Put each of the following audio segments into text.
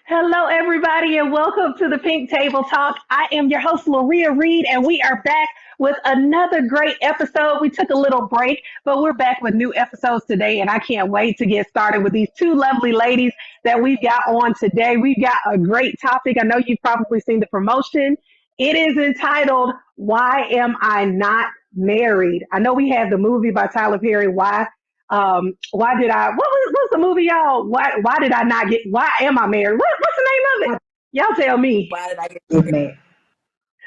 Hello, everybody, and welcome to the Pink Table Talk. I am your host, Loria Reed, and we are back with another great episode. We took a little break, but we're back with new episodes today, and I can't wait to get started with these two lovely ladies that we've got on today. We've got a great topic. I know you've probably seen the promotion. It is entitled, Why Am I Not Married? I know we have the movie by Tyler Perry, why did I what's the movie, y'all? Why did I not get why am I married? What's the name of it? Y'all tell me. Why did I get married?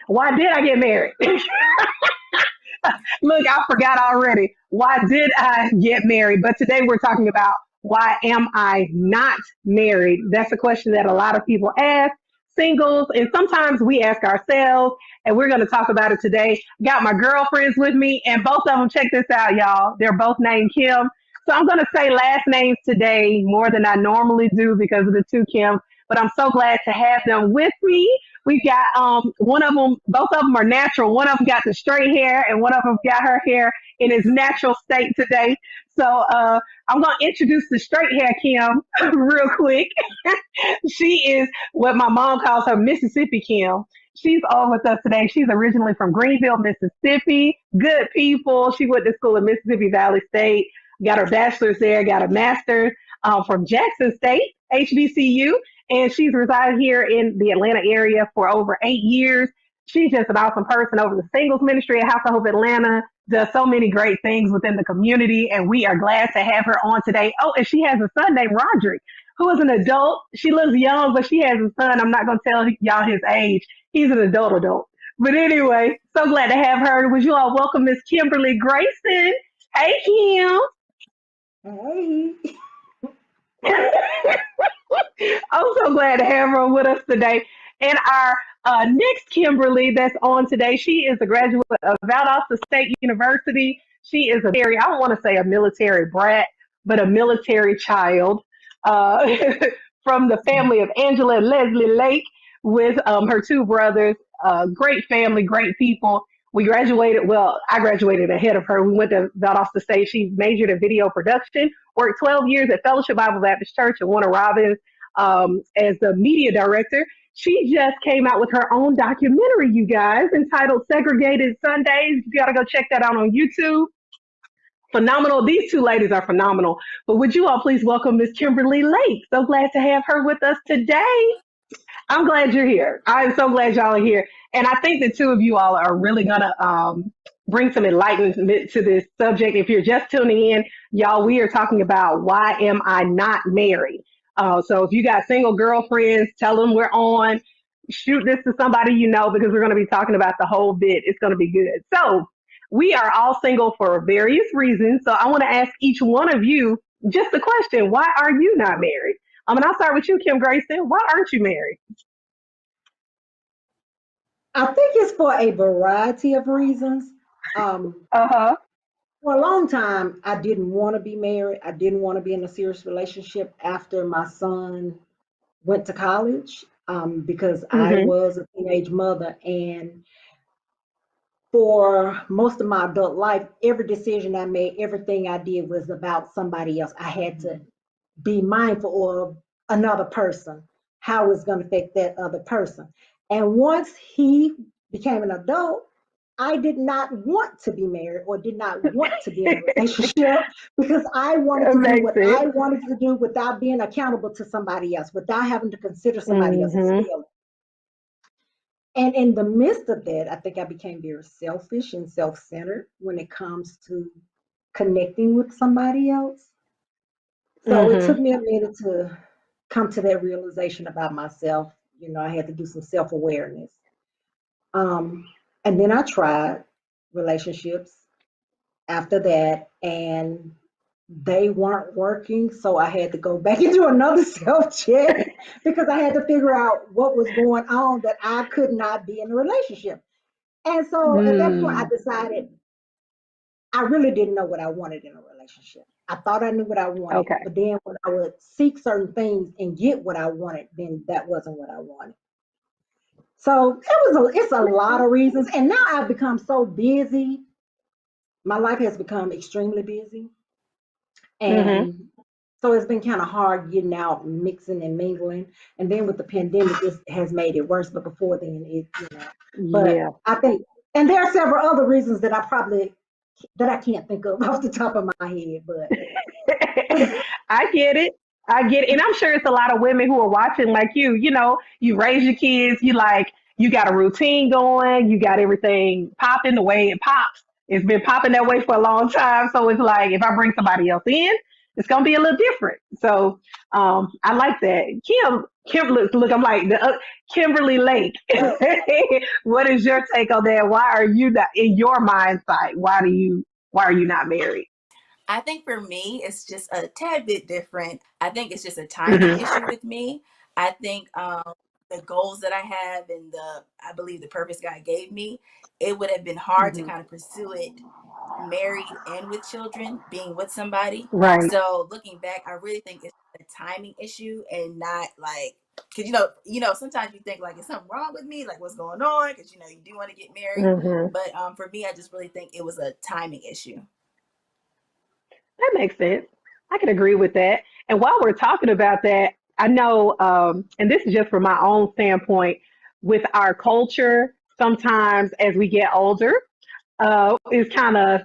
Why did I get married? Look, I forgot already. Why did I get married? But today we're talking about why am I not married? That's a question that a lot of people ask, singles, and sometimes we ask ourselves, and we're going to talk about it today. Got my girlfriends with me, and both of them, check this out, y'all. They're both named Kim. So I'm going to say last names today more than I normally do because of the two Kims, but I'm so glad to have them with me. We got one of them, both of them are natural. One of them got the straight hair, and one of them got her hair in its natural state today. So I'm going to introduce the straight hair Kim real quick. She is what my mom calls her Mississippi Kim. She's on with us today. She's originally from Greenville, Mississippi. Good people. She went to school at Mississippi Valley State, got her bachelor's there, got a master's from Jackson State, HBCU, and she's resided here in the Atlanta area for over 8 years. She's just an awesome person over the singles ministry at House of Hope Atlanta, does so many great things within the community, and we are glad to have her on today. Oh, and she has a son named Roderick, who is an adult. She looks young, but she has a son. I'm not going to tell y'all his age. He's an adult. But anyway, so glad to have her. Would you all welcome Miss Kimberly Grayson? Hey, Kim. Hey. I'm so glad to have her with us today. And our next Kimberly that's on today, she is a graduate of Valdosta State University. She is I don't want to say a military brat, but a military child uh, from the family of Angela and Leslie Lake with her two brothers. Great family, great people. We graduated, well, I graduated ahead of her. We went to Valdosta State. She majored in video production, worked 12 years at Fellowship Bible Baptist Church in Warner Robins as the media director. She just came out with her own documentary, you guys, entitled Segregated Sundays. You got to go check that out on YouTube. Phenomenal. These two ladies are phenomenal. But would you all please welcome Miss Kimberly Lake? So glad to have her with us today. I'm glad you're here. I'm so glad y'all are here. And I think the two of you all are really going to bring some enlightenment to this subject. If you're just tuning in, y'all, we are talking about why am I not married? So if you got single girlfriends, tell them we're on. Shoot this to somebody you know because we're going to be talking about the whole bit. It's going to be good. So we are all single for various reasons. So I want to ask each one of you just a question. Why are you not married? And I'll start with you, Kim Grayson. Why aren't you married? I think it's for a variety of reasons. Uh-huh. For a long time, I didn't want to be married. I didn't want to be in a serious relationship after my son went to college because I Mm-hmm. was a teenage mother. And for most of my adult life, every decision I made, everything I did was about somebody else. I had to be mindful of another person, how it's going to affect that other person. And once he became an adult, I did not want to be married or did not want to be in a relationship because I wanted It to do makes what I sense. wanted to do without being accountable to somebody else, without having to consider somebody else's Mm-hmm. feelings. And in the midst of that, I think I became very selfish and self centered when it comes to connecting with somebody else. So it took Mm-hmm. me a minute to come to that realization about myself. You know, I had to do some self awareness. Um, and then I tried relationships after that, and they weren't working, so I had to go back and do another self-check because I had to figure out what was going on that I could not be in a relationship. And so at that point, I Mm, decided I really didn't know what I wanted in a relationship. I thought I knew what I wanted, okay. but then when I would seek certain things and get what I wanted, then that wasn't what I wanted. So it's a lot of reasons. And now I've become so busy. My life has become extremely busy. Mm-hmm. And so it's been kind of hard getting out, mixing and mingling. And then with the pandemic, it has made it worse. But before then, but Yeah. I think, and there are several other reasons that I can't think of off the top of my head. But I get it. I get it. And I'm sure it's a lot of women who are watching like you know, you raise your kids, you got a routine going, you got everything popping the way it pops. It's been popping that way for a long time. So it's like if I bring somebody else in, it's gonna be a little different. So I like that. Kim, look, I'm like Kimberly Lake. What is your take on that? Why are you not in your mindset? Why are you not married? I think for me, it's just a tad bit different. I think it's just a timing Hmm. issue with me. I think the goals that I have and I believe the purpose God gave me, it would have been hard to Hmm. kind of pursue it married and with children, being with somebody. Right. So looking back, I really think it's a timing issue and not like, because sometimes you think like, is something wrong with me? Like, what's going on? Because you do want to get married, Hmm. but for me, I just really think it was a timing issue. That makes sense. I can agree with that. And while we're talking about that, I know, and this is just from my own standpoint, with our culture, sometimes as we get older, it's kind of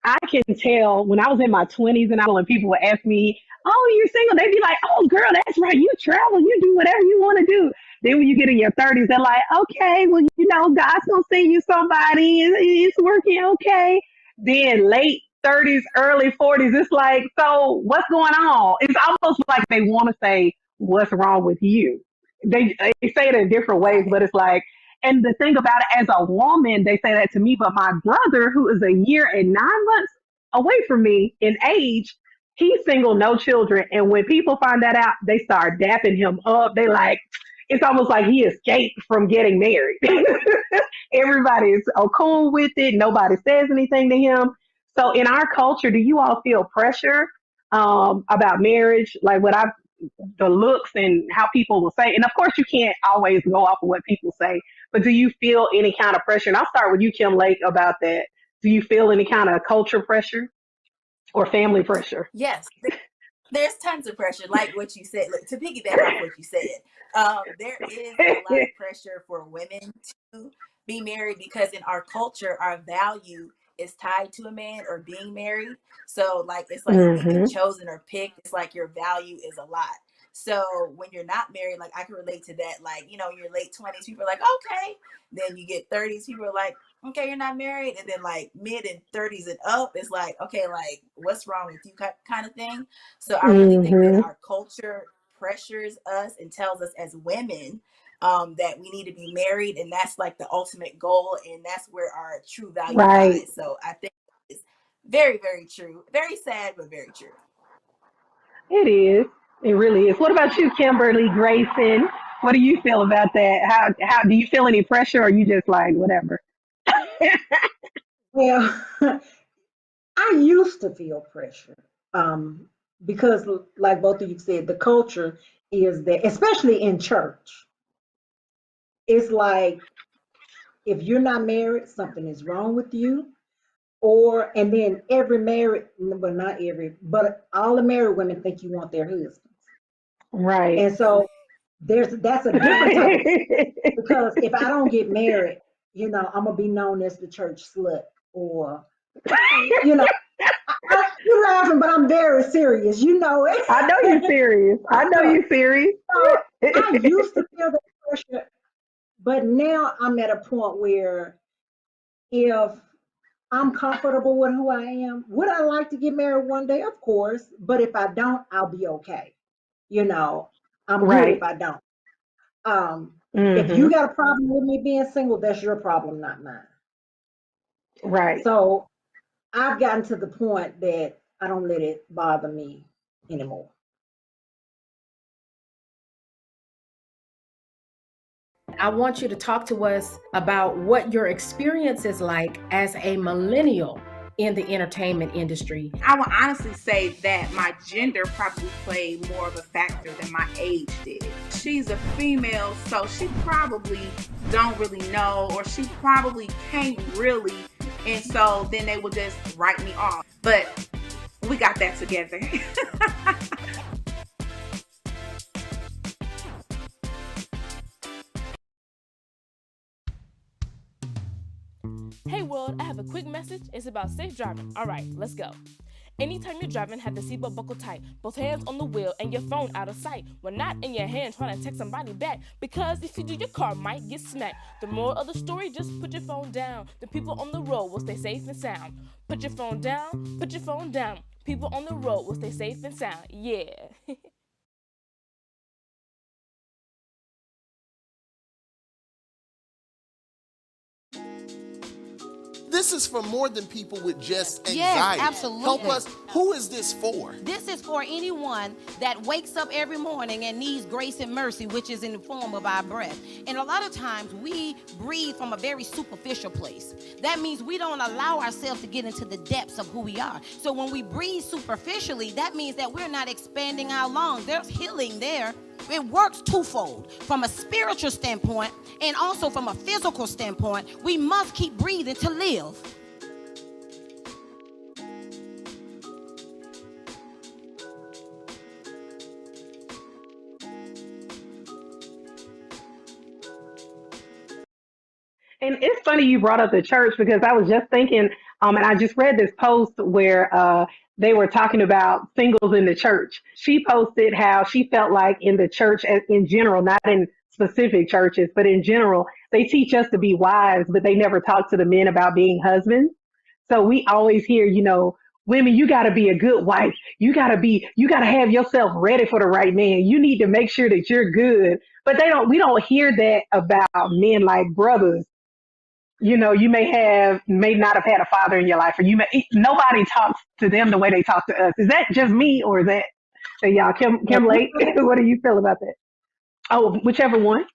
I can tell when I was in my 20s and people would ask me, "Oh, you're single?" They'd be like, "Oh, girl, that's right. You travel, you do whatever you want to do." Then when you get in your 30s, they're like, "Okay, well, God's gonna send you somebody. It's working okay." Then late 30s, early 40s, it's like, so what's going on? It's almost like they want to say, "What's wrong with you?" They say it in different ways, Right. but it's like, and the thing about it, as a woman, they say that to me, but my brother, who is a year and 9 months away from me in age, he's single, no children. And when people find that out, they start dapping him up. They like, it's almost like he escaped from getting married. Everybody is cool with it. Nobody says anything to him. So in our culture, do you all feel pressure about marriage? Like the looks and how people will say, and of course you can't always go off of what people say, but do you feel any kind of pressure? And I'll start with you, Kim Lake, about that. Do you feel any kind of culture pressure or family pressure? Yes, there's tons of pressure, like what you said. Look, to piggyback off what you said, there is a lot of pressure for women to be married because in our culture, our value is tied to a man or being married. So, like, it's like if you've been Hmm. chosen or picked, it's like your value is a lot. So, when you're not married, like, I can relate to that. Like, in your late 20s, people are like, okay. Then you get 30s, people are like, okay, you're not married. And then, like, mid and 30s and up, it's like, okay, like, what's wrong with you kind of thing. So I really think that Hmm. our culture pressures us and tells us as women that we need to be married, and that's like the ultimate goal, and that's where our true value Right. lies. So I think it's very, very true. Very sad, but very true. It is. It really is. What about you, Kimberly Grayson? What do you feel about that? How do you feel any pressure, or you just like whatever? well, I used to feel pressure um, because, like both of you said, the culture is that, especially in church, it's like if you're not married, something is wrong with you. Or, and then every married, well, not every, but all the married women think you want their husbands. Right. And so that's a different type of, because if I don't get married, I'm gonna be known as the church slut, or you know, you're laughing, but I'm very serious. You know I know you're it. serious. I know you're serious. So I used to feel that pressure, but now I'm at a point where if I'm comfortable with who I am, would I like to get married one day? Of course, but if I don't, I'll be okay. You know, I'm good if Right. I don't. Um, if you Hmm. got a problem with me being single, that's your problem, not mine. Right. So I've gotten to the point that I don't let it bother me anymore. I want you to talk to us about what your experience is like as a millennial in the entertainment industry. I would honestly say that my gender probably played more of a factor than my age did. She's a female, so she probably don't really know, or she probably can't really, and so then they will just write me off. But we got that together. Hey world, I have a quick message. It's about safe driving. All right, let's go. Anytime you're driving, have the seatbelt buckled tight, both hands on the wheel and your phone out of sight. When not in your hand trying to text somebody back, because if you do, your car might get smacked. The moral of the story, just put your phone down. The people on the road will stay safe and sound. Put your phone down, put your phone down. People on the road will stay safe and sound. Yeah. This is for more than people with just anxiety. Yes, absolutely. Help us. Who is this for? This is for anyone that wakes up every morning and needs grace and mercy, which is in the form of our breath. And a lot of times we breathe from a very superficial place. That means we don't allow ourselves to get into the depths of who we are. So when we breathe superficially, that means that we're not expanding our lungs. There's healing there. It works twofold. From a spiritual standpoint and also from a physical standpoint, we must keep breathing to live. And it's funny you brought up the church because I was just thinking, and I just read this post where they were talking about singles in the church. She posted how she felt like in the church in general, not in specific churches, but in general, they teach us to be wives, but they never talk to the men about being husbands. So we always hear, women, you got to be a good wife. You got to have yourself ready for the right man. You need to make sure that you're good. But we don't hear that about men like brothers. You may not have had a father in your life, or nobody talks to them the way they talk to us. Is that just me, or is that y'all? Kim Lake, what do you feel about that? Oh, whichever one.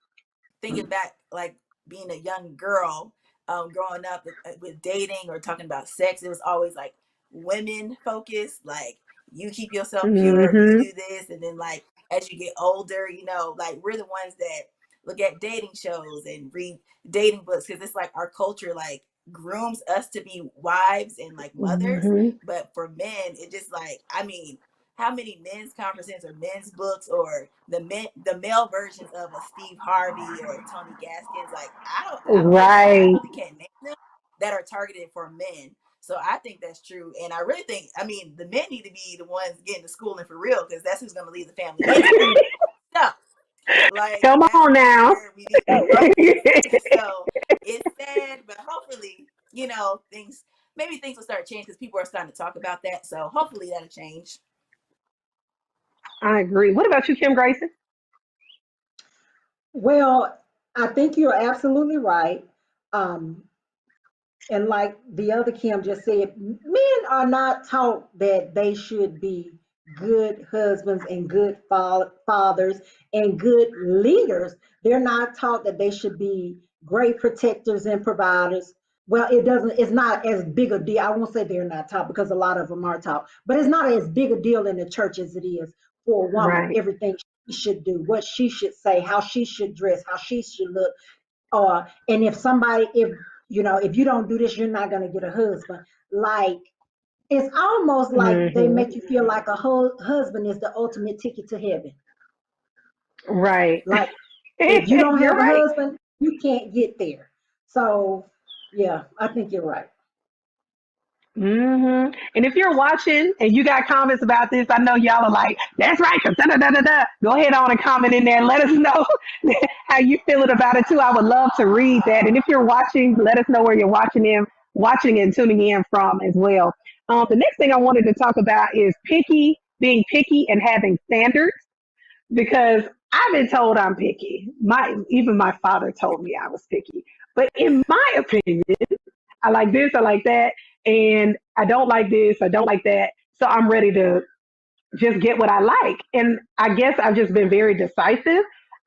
Thinking back, like being a young girl, growing up with dating or talking about sex, it was always like women focused. Like you keep yourself pure, you do this, and then like as you get older, like we're the ones that look at dating shows and read dating books because it's like our culture like grooms us to be wives and like mothers. But for men, it just like, how many men's conferences or men's books or the male versions of a Steve Harvey or Tony Gaskins, like I really can't name them that are targeted for men. So I think that's true. And I really think, the men need to be the ones getting to schooling for real because that's who's going to lead the family anyway. So, like, come on now. So it's sad, but hopefully, things will start changing because people are starting to talk about that. So hopefully that'll change. I agree. What about you, Kim Grayson? Well, I think you're absolutely right. And like the other Kim just said, men are not taught that they should be good husbands and good fathers and good leaders. They're not taught that they should be great protectors and providers. Well, it's not as big a deal. I won't say they're not taught because a lot of them are taught, but it's not as big a deal in the church as it is for a woman. Right. Everything she should do, what she should say, how she should dress, how she should look. And if you don't do this, you're not going to get a husband. Like, it's almost like they make you feel like a husband is the ultimate ticket to heaven. Right. Like, if you don't have a husband, you can't get there. So, yeah, I think you're right. And if you're watching and you got comments about this, I know y'all are like, that's right. Go ahead on and comment in there and let us know how you feeling about it too. I would love to read that. And if you're watching, let us know where you're watching and tuning in from as well. The next thing I wanted to talk about is being picky and having standards, because I've been told I'm picky. Even my father told me I was picky. But in my opinion, I like this, I like that, and I don't like this, I don't like that. So I'm ready to just get what I like. And I guess I've just been very decisive.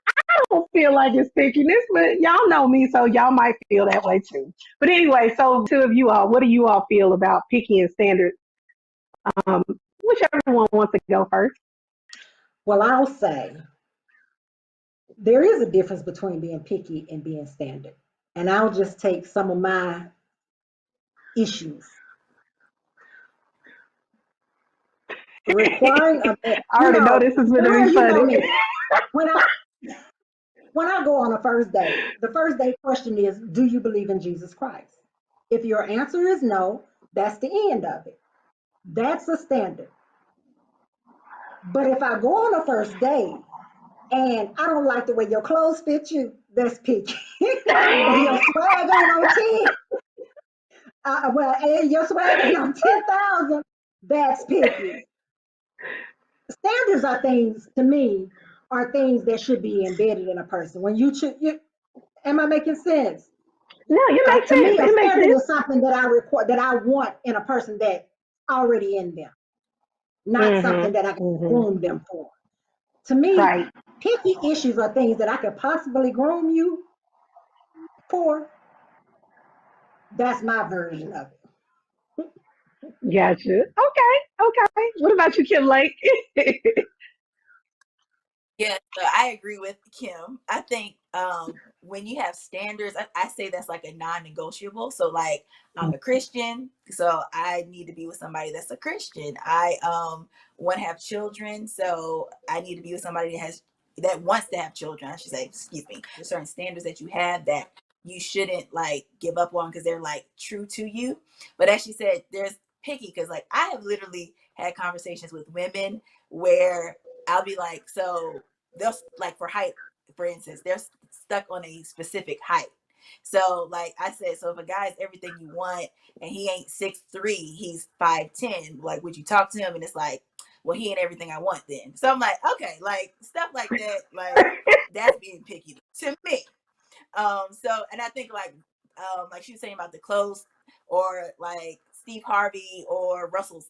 I don't feel like it's pickiness, but y'all know me, so y'all might feel that way too. But anyway, so two of you all, what do you all feel about picky and standard? Um, Whichever one wants to go first. Well, I'll say there is a difference between being picky and being standard. And I'll just take some of my issues. Requiring I already know this is going to be you know funny. me. When I when I go on a first date, the first date question is, do you believe in Jesus Christ? If your answer is no, that's the end of it. That's a standard. But if I go on a first date and I don't like the way your clothes fit you, that's picky. If your swag ain't on 10, and your swag ain't on 10,000, that's picky. Standards are things, to me, are things that should be embedded in a person. When am I making sense? No, you make To me, sense. a It makes standard sense. is something that I require, that I want in a person that already in them, not something that I can Mm-hmm. groom them for. To me, Right. picky issues are things that I could possibly groom you for. That's my version of it. Gotcha. Okay. Okay. What about you, Kim Lake? Yeah, so I agree with Kim. I think when you have standards, I say that's like a non-negotiable. So like I'm a Christian, so I need to be with somebody that's a Christian. I want to have children, so I need to be with somebody that wants to have children, I should say, excuse me. There's certain standards that you have that you shouldn't like give up on because they're like true to you. But as she said, there's picky because like I have literally had conversations with women where I'll be like, so they'll like for height, for instance, they're stuck on a specific height. So like I said, so if a guy is everything you want and he ain't 6'3", he's 5'10", like would you talk to him? And it's like, well, he ain't everything I want then. So I'm like, okay, like stuff like that, like that's being picky to me. So and I think like she was saying about the clothes or like Steve Harvey or Russell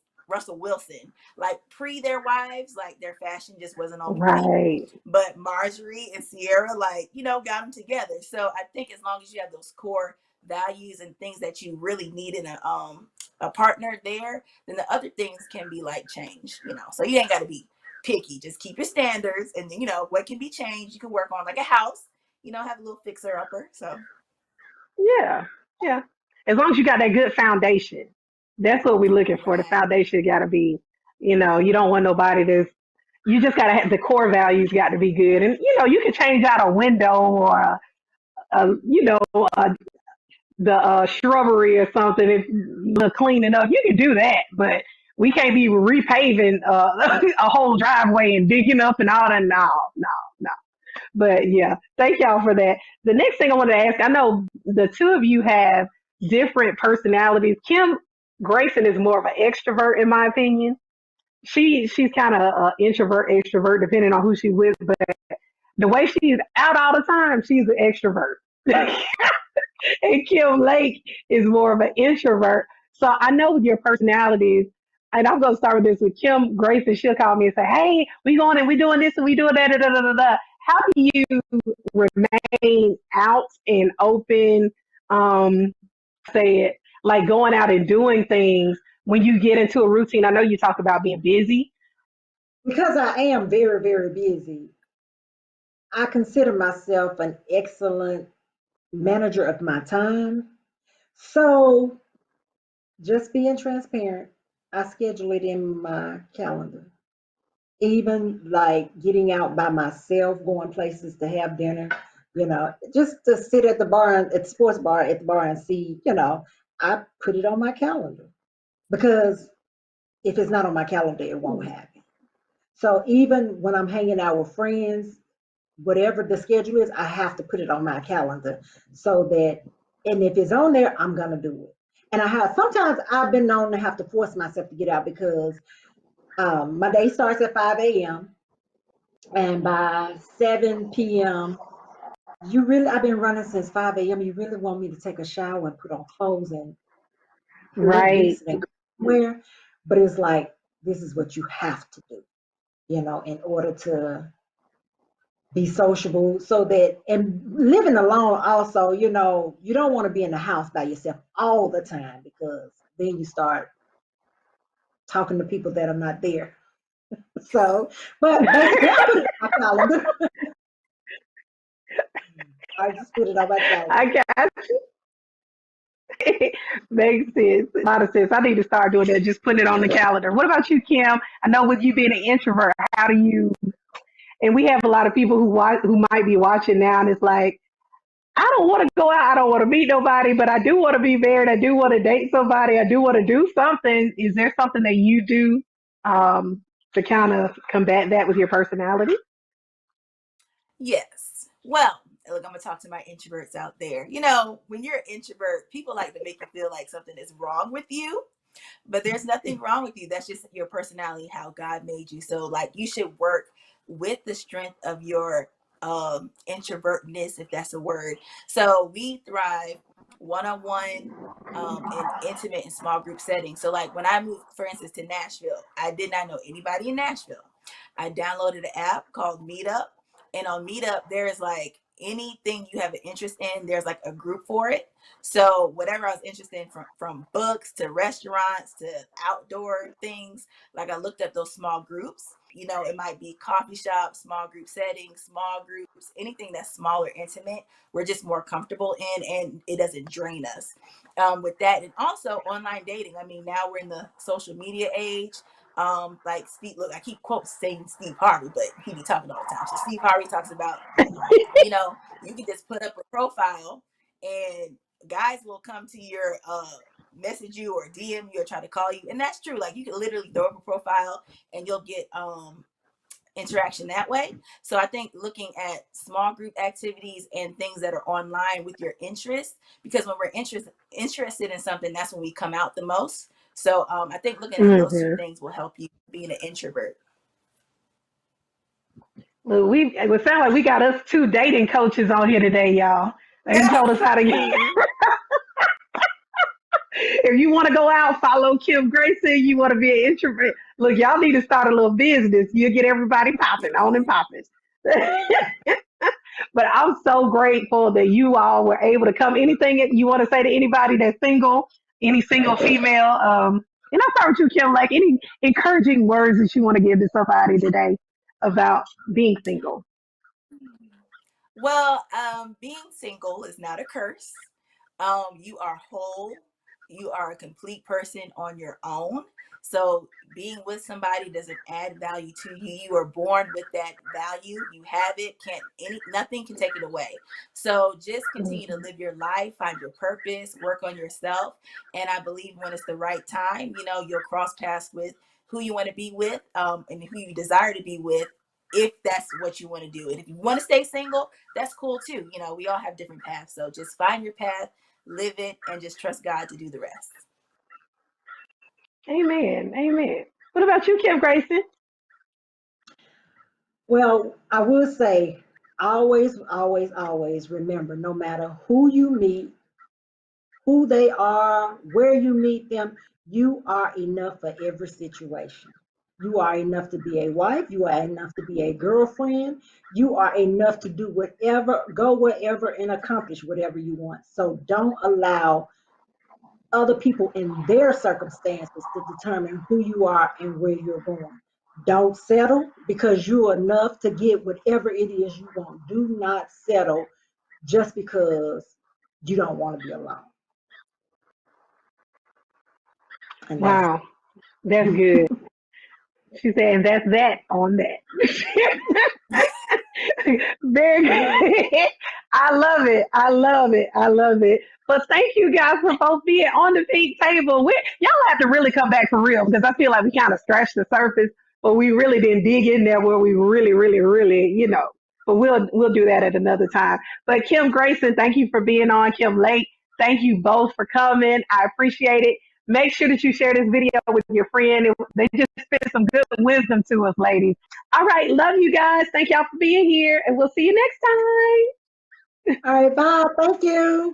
Wilson, like pre their wives, like their fashion just wasn't on point. Right. But Marjorie and Sierra, like, got them together. So I think as long as you have those core values and things that you really need in a partner there, then the other things can be like changed. So you ain't gotta be picky. Just keep your standards and then what can be changed, you can work on like a house, have a little fixer upper. So Yeah. Yeah. As long as you got that good foundation, that's what we're looking for. The right. foundation got to be, you don't want nobody that's, you just got to have the core values got to be good. And, you can change out a window or, the shrubbery or something if you're cleaning up. You can do that, but we can't be repaving a whole driveway and digging up and all that. No, no, no. But yeah, thank y'all for that. The next thing I wanted to ask, I know the two of you have different personalities. Kim Grayson is more of an extrovert, in my opinion. She's kind of introvert, extrovert, depending on who she's with. But the way she's out all the time, she's an extrovert. And Kim Lake is more of an introvert. So I know your personalities. And I'm gonna start with this with Kim Grayson. She'll call me and say, "Hey, we going and we doing this and we doing that." Da, da, da, da, da. How do you remain out and open? Say it like going out and doing things when you get into a routine. I know you talk about being busy. Because I am very, very busy, I consider myself an excellent manager of my time. So just being transparent, I schedule it in my calendar. Even like getting out by myself, going places to have dinner, just to sit at the bar, at the sports bar, at the bar and see, I put it on my calendar because if it's not on my calendar, it won't happen. So even when I'm hanging out with friends, whatever the schedule is, I have to put it on my calendar so that, and if it's on there, I'm gonna do it. And sometimes I've been known to have to force myself to get out because my day starts at 5 a.m. and by 7 p.m. I've been running since 5 a.m. You really want me to take a shower and put on clothes and look Right. decent and wear, but it's like this is what you have to do, in order to be sociable. So that, and living alone also, you don't want to be in the house by yourself all the time, because then you start talking to people that are not there. So, but basically, I put it on my calendar. I just put it on my calendar. I got you. Makes sense. A lot of sense. I need to start doing that, just putting it on the calendar. What about you, Kim? I know with you being an introvert, how do you, and we have a lot of people who might be watching now, and it's like, I don't want to go out, I don't want to meet nobody, but I do want to be married, I do want to date somebody, I do want to do something. Is there something that you do um, to kind of combat that with your personality? Yes. Well, look, I'm gonna talk to my introverts out there. When you're an introvert, people like to make you feel like something is wrong with you. But there's nothing wrong with you. That's just your personality, how God made you. So like you should work with the strength of your introvertness, if that's a word. So we thrive one-on-one in intimate and small group settings. So like when I moved, for instance, to Nashville, I did not know anybody in Nashville. I downloaded an app called Meetup. And on Meetup, there is like anything you have an interest in, there's like a group for it. So whatever I was interested in, from books to restaurants to outdoor things, like I looked up those small groups. It might be coffee shops, small group settings, small groups, anything that's small or intimate, we're just more comfortable in, and it doesn't drain us with that. And also online dating. I mean, now we're in the social media age. Like Steve, look, I keep saying Steve Harvey, but he be talking all the time. So Steve Harvey talks about, you can just put up a profile and guys will come to your message you or DM you or try to call you. And that's true. Like you can literally throw up a profile and you'll get interaction that way. So I think looking at small group activities and things that are online with your interests, because when we're interested in something, that's when we come out the most. So I think looking at those two things will help you being an introvert. Well, it sounds like we got us two dating coaches on here today, y'all. They told us how to get. If you want to go out, follow Kim Grayson. You want to be an introvert. Look, y'all need to start a little business. You'll get everybody popping, on and popping. But I'm so grateful that you all were able to come. Anything that you want to say to anybody that's single, any single female? And I'll start with you, Kim. Like any encouraging words that you want to give to somebody today about being single. Well, being single is not a curse. You are whole. You are a complete person on your own. So being with somebody doesn't add value to you. You are born with that value. You have it. Nothing can take it away. So just continue to live your life, find your purpose, work on yourself. And I believe when it's the right time, you'll cross paths with who you want to be with, and who you desire to be with, if that's what you want to do. And if you want to stay single, that's cool too. We all have different paths. So just find your path, live it, and just trust God to do the rest. Amen. Amen. What about you, Kim Grayson? Well, I will say, always, always, always remember, no matter who you meet, who they are, where you meet them, you are enough for every situation. You are enough to be a wife. You are enough to be a girlfriend. You are enough to do whatever, go wherever, and accomplish whatever you want. So don't allow other people in their circumstances to determine who you are and where you're going. Don't settle, because you're enough to get whatever it is you want. Do not settle just because you don't want to be alone. And wow, that's good. She said, and that's that on that. Very good. I love it. I love it. I love it. But thank you guys for both being on the pink table. Y'all have to really come back for real, because I feel like we kind of scratched the surface, but we really didn't dig in there where we really, really, really, But we'll do that at another time. But Kim Grayson, thank you for being on. Kim Lake, thank you both for coming. I appreciate it. Make sure that you share this video with your friend. They just spit some good wisdom to us, ladies. All right. Love you guys. Thank y'all for being here, and we'll see you next time. all right, bye. Thank you.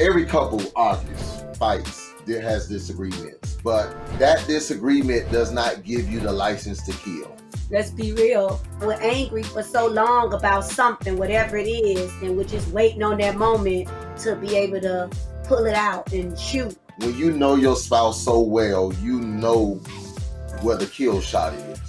every couple argues, fights, there has disagreements, but that disagreement does not give you the license to kill. Let's be real. We're angry for so long about something, whatever it is, and we're just waiting on that moment to be able to pull it out and shoot. When you know your spouse so well, you know where the kill shot is.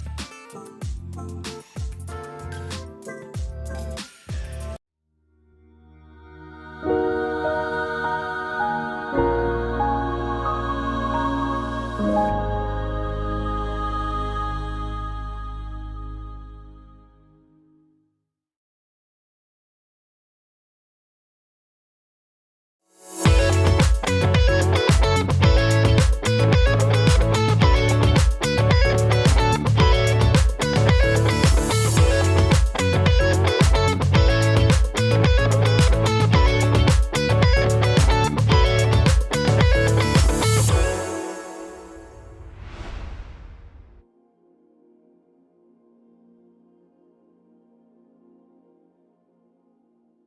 Yeah.